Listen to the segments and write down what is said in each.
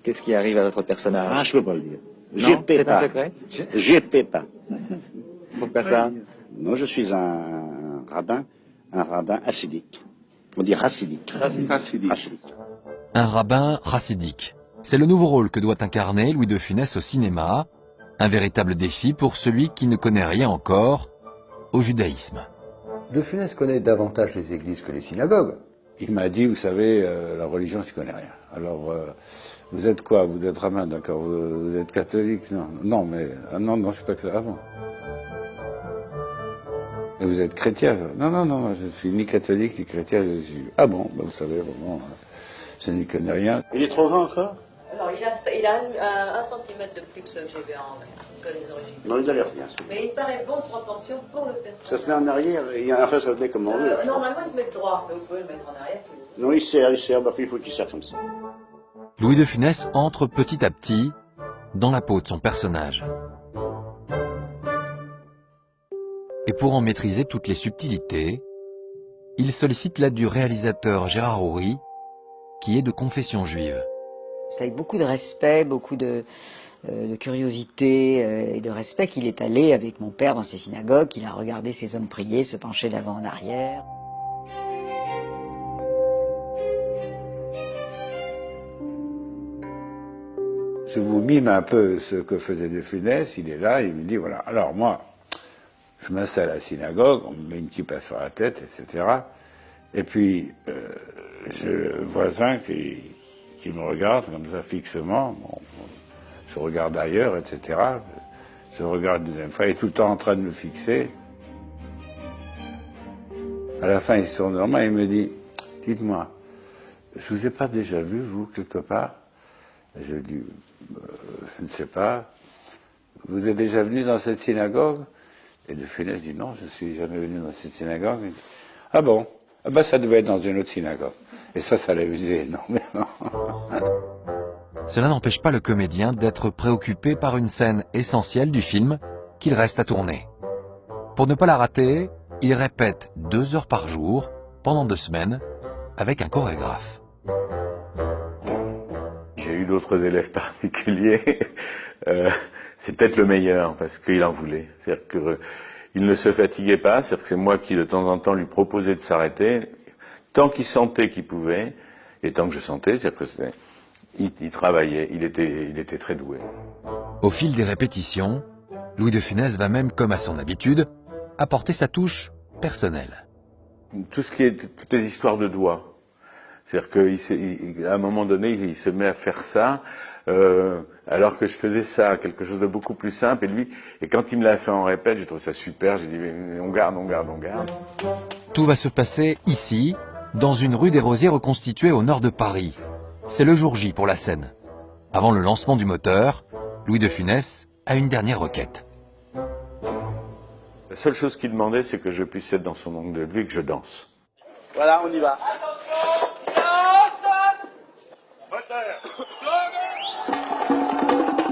Qu'est-ce qui arrive à votre personnage? Ah, je peux pas le dire. Non, c'est un secret? Je peux pas. Pourquoi ça? Moi, je suis un rabbin hassidique. On dit hassidique. Hassidique. Un rabbin chassidique. C'est le nouveau rôle que doit incarner Louis de Funès au cinéma. Un véritable défi pour celui qui ne connaît rien encore au judaïsme. De Funès connaît davantage les églises que les synagogues. Il m'a dit, vous savez, la religion, je connais rien. Alors, vous êtes quoi? Vous êtes rabbin, d'accord? Vous êtes catholique? Non, non, mais non, je suis pas catholique. Ah bon? Et vous êtes chrétien? Non, non, non, je suis ni catholique ni chrétien. Je suis... Ah bon, ben, vous savez, vraiment, je n'y connais rien. Il est trop grand encore? Alors, il a 1 centimètre de plus que ceux que j'ai vu que les origines. Non, il a l'air bien. Mais il paraît bonne proportion pour le personnage. Ça se met en arrière, il y a un fait, ça se met comme on veut. Normalement, il se met droit, mais vous pouvez le mettre en arrière si vous voulez. Non, il sert, bah, il faut qu'il serre comme ça. Louis de Funès entre petit à petit dans la peau de son personnage. Et pour en maîtriser toutes les subtilités, il sollicite l'aide du réalisateur Gérard Houry, qui est de confession juive. C'est avec beaucoup de respect, beaucoup de curiosité et de respect qu'il est allé avec mon père dans ces synagogues, qu'il a regardé ces hommes prier, se pencher d'avant en arrière. Je vous mime un peu ce que faisait De Funès, il est là, il me dit, voilà, alors moi, je m'installe à la synagogue, on me met une kippa sur la tête, etc. Et puis, j'ai le voisin qui me regarde comme ça fixement, bon, je regarde ailleurs, etc. Je regarde une deuxième fois, il est tout le temps en train de me fixer. À la fin, il se tourne vers moi et il me dit, dites-moi, je vous ai pas déjà vu, vous, quelque part? Et je lui dis, je ne sais pas. Vous êtes déjà venu dans cette synagogue? Et De Funès dit, non, je ne suis jamais venu dans cette synagogue. Il dit, ah bon? Ah ben, ça devait être dans une autre synagogue. Et ça l'a usé énormément. Cela n'empêche pas le comédien d'être préoccupé par une scène essentielle du film qu'il reste à tourner. Pour ne pas la rater, il répète 2 heures par jour, pendant 2 semaines, avec un chorégraphe. J'ai eu d'autres élèves particuliers. C'est peut-être le meilleur, parce qu'il en voulait. C'est-à-dire qu'il ne se fatiguait pas, c'est-à-dire que c'est moi qui, de temps en temps, lui proposais de s'arrêter. Tant qu'il sentait qu'il pouvait, et tant que je sentais, c'est-à-dire que il travaillait, il était très doué. Au fil des répétitions, Louis de Funès va même, comme à son habitude, apporter sa touche personnelle. Tout ce qui est, toutes les histoires de doigts. C'est-à-dire qu'à un moment donné, il se met à faire ça, alors que je faisais ça, quelque chose de beaucoup plus simple. Et quand il me l'a fait en répète, j'ai trouvé ça super. J'ai dit, mais on garde. Tout va se passer ici, dans une rue des Rosiers reconstituée au nord de Paris. C'est le jour J pour la scène. Avant le lancement du moteur, Louis de Funès a une dernière requête. La seule chose qu'il demandait, c'est que je puisse être dans son angle de vue et que je danse. Voilà, on y va.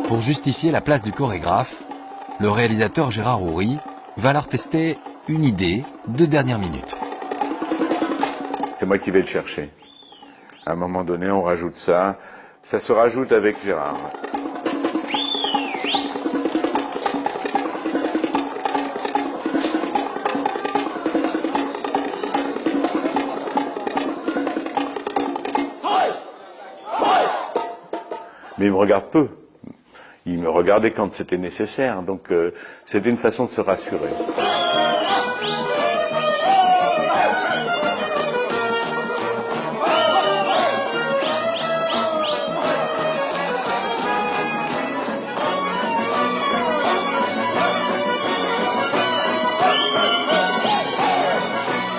Pour justifier la place du chorégraphe, le réalisateur Gérard Houry va alors tester une idée de dernière minute. C'est moi qui vais le chercher. À un moment donné, on rajoute ça. Ça se rajoute avec Gérard. Mais il me regarde peu. Il me regardait quand c'était nécessaire. Donc c'était une façon de se rassurer.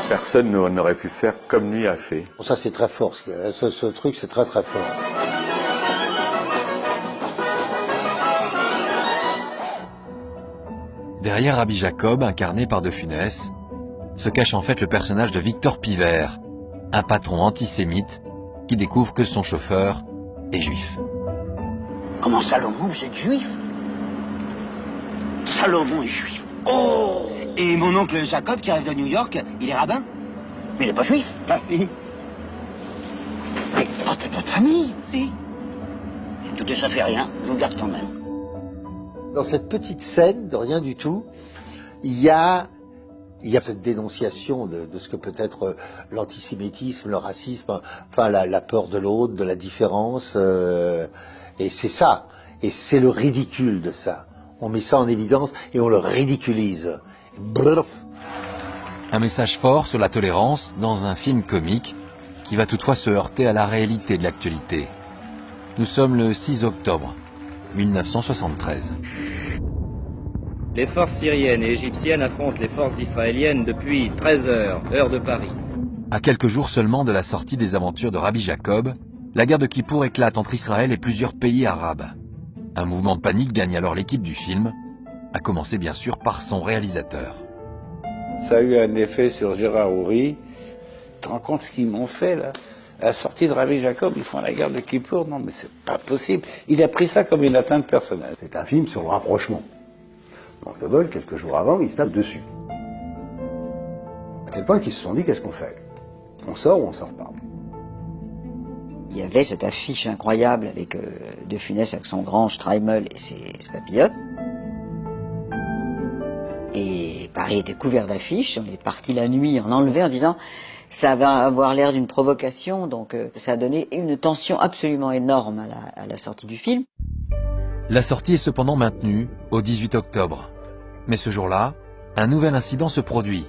Personne n'aurait pu faire comme lui a fait. Ça, c'est très fort. Ce truc, c'est très, très fort. Derrière Rabbi Jacob, incarné par De Funès, se cache en fait le personnage de Victor Pivert, un patron antisémite qui découvre que son chauffeur est juif. Comment Salomon, vous êtes juif? Salomon est juif. Oh! Et mon oncle Jacob, qui arrive de New York, il est rabbin? Mais il n'est pas juif? Ah si. Mais pas de votre famille? Si. Écoutez, ça fait rien, je vous garde quand même. Dans cette petite scène de rien du tout, il y a cette dénonciation de ce que peut être l'antisémitisme, le racisme, enfin la peur de l'autre, de la différence, et c'est ça, et c'est le ridicule de ça. On met ça en évidence et on le ridiculise. Bref. Un message fort sur la tolérance dans un film comique qui va toutefois se heurter à la réalité de l'actualité. Nous sommes le 6 octobre 1973. Les forces syriennes et égyptiennes affrontent les forces israéliennes depuis 13 heures, heure de Paris. À quelques jours seulement de la sortie des aventures de Rabbi Jacob, la guerre de Kippour éclate entre Israël et plusieurs pays arabes. Un mouvement de panique gagne alors l'équipe du film, à commencer bien sûr par son réalisateur. Ça a eu un effet sur Gérard Houry. Tu te rends compte ce qu'ils m'ont fait là? À la sortie de Rabbi Jacob, ils font la guerre de Kippour. Non mais c'est pas possible. Il a pris ça comme une atteinte personnelle. C'est un film sur le rapprochement. Donc De Gaulle, quelques jours avant, il se tape dessus. À tel point qu'ils se sont dit, qu'est-ce qu'on fait? On sort ou on sort pas? Il y avait cette affiche incroyable avec De Funès avec son grand Streimel et ses papillotes. Et Paris était couvert d'affiches. On est parti la nuit en enlevé en disant ça va avoir l'air d'une provocation. Donc ça a donné une tension absolument énorme à la sortie du film. La sortie est cependant maintenue au 18 octobre. Mais ce jour-là, un nouvel incident se produit.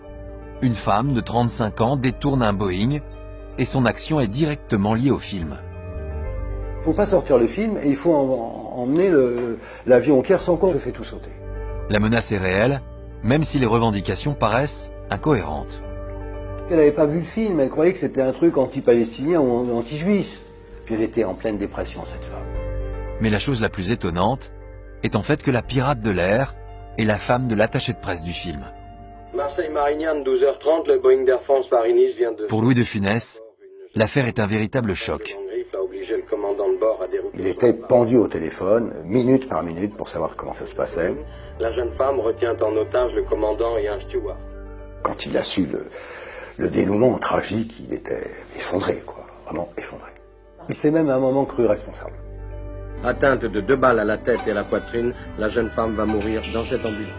Une femme de 35 ans détourne un Boeing et son action est directement liée au film. Il ne faut pas sortir le film et il faut emmener l'avion au Caire sans qu'on je fais tout sauter. La menace est réelle, même si les revendications paraissent incohérentes. Elle n'avait pas vu le film, elle croyait que c'était un truc anti-palestinien ou anti-juif. Puis elle était en pleine dépression, cette femme. Mais la chose la plus étonnante est en fait que la pirate de l'air est la femme de l'attaché de presse du film. Marseille-Marignane, 12h30, le Boeing d'Air France Paris-Nice vient de... Pour Louis de Funès, l'affaire est un véritable choc. Il était pendu au téléphone, minute par minute, pour savoir comment ça se passait. La jeune femme retient en otage le commandant et un steward. Quand il a su le dénouement tragique, il était effondré, quoi. Vraiment effondré. Il s'est même à un moment cru responsable. Atteinte de 2 balles à la tête et à la poitrine, la jeune femme va mourir dans cette ambulance.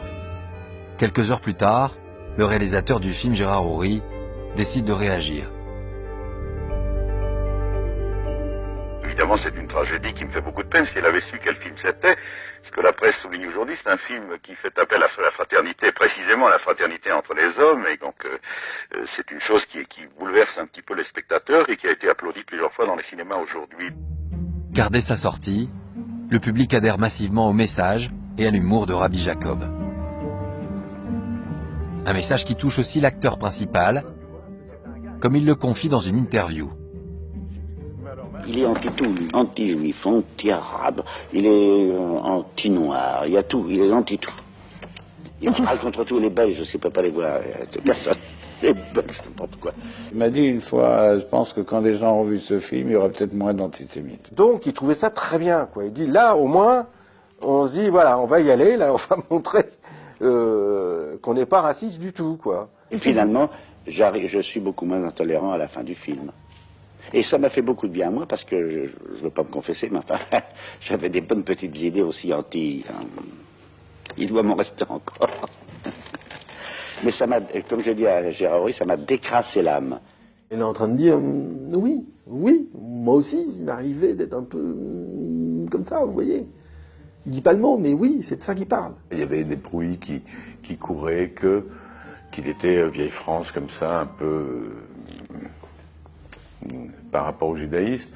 Quelques heures plus tard, le réalisateur du film, Gérard Houry, décide de réagir. Évidemment, c'est une tragédie qui me fait beaucoup de peine. S'il avait su quel film c'était, ce que la presse souligne aujourd'hui, c'est un film qui fait appel à la fraternité, précisément la fraternité entre les hommes, et donc c'est une chose qui bouleverse un petit peu les spectateurs et qui a été applaudie plusieurs fois dans les cinémas aujourd'hui. Car dès sa sortie, le public adhère massivement au message et à l'humour de Rabbi Jacob. Un message qui touche aussi l'acteur principal, comme il le confie dans une interview. Il est anti-tout, lui. Anti-juif, anti-arabe, il est anti-noir, il y a tout, il est anti-tout. Il parle contre tous les Belges, je ne sais pas les voir, personne. Les Belges, n'importe quoi. Il m'a dit une fois, je pense que quand les gens ont vu ce film, il y aura peut-être moins d'antisémites. Donc il trouvait ça très bien, quoi. Il dit là, au moins, on se dit, voilà, on va y aller, là, on va montrer qu'on n'est pas raciste du tout, quoi. Et finalement, je suis beaucoup moins intolérant à la fin du film. Et ça m'a fait beaucoup de bien à moi, parce que, je ne veux pas me confesser, mais enfin, j'avais des bonnes petites idées aussi anti... Il doit m'en rester encore. Mais ça m'a, comme je dis à Gérard Houry, ça m'a décrassé l'âme. Il est en train de dire, oui, moi aussi, il m'arrivait d'être un peu comme ça, vous voyez. Il dit pas le mot, mais oui, c'est de ça qu'il parle. Il y avait des bruits qui couraient qu'il était vieille France comme ça, un peu par rapport au judaïsme.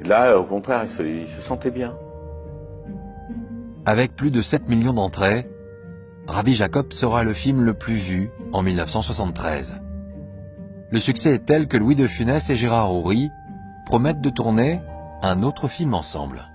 Là, au contraire, il se sentait bien. Avec plus de 7 millions d'entrées, Rabbi Jacob sera le film le plus vu en 1973. Le succès est tel que Louis de Funès et Gérard Houry promettent de tourner un autre film ensemble.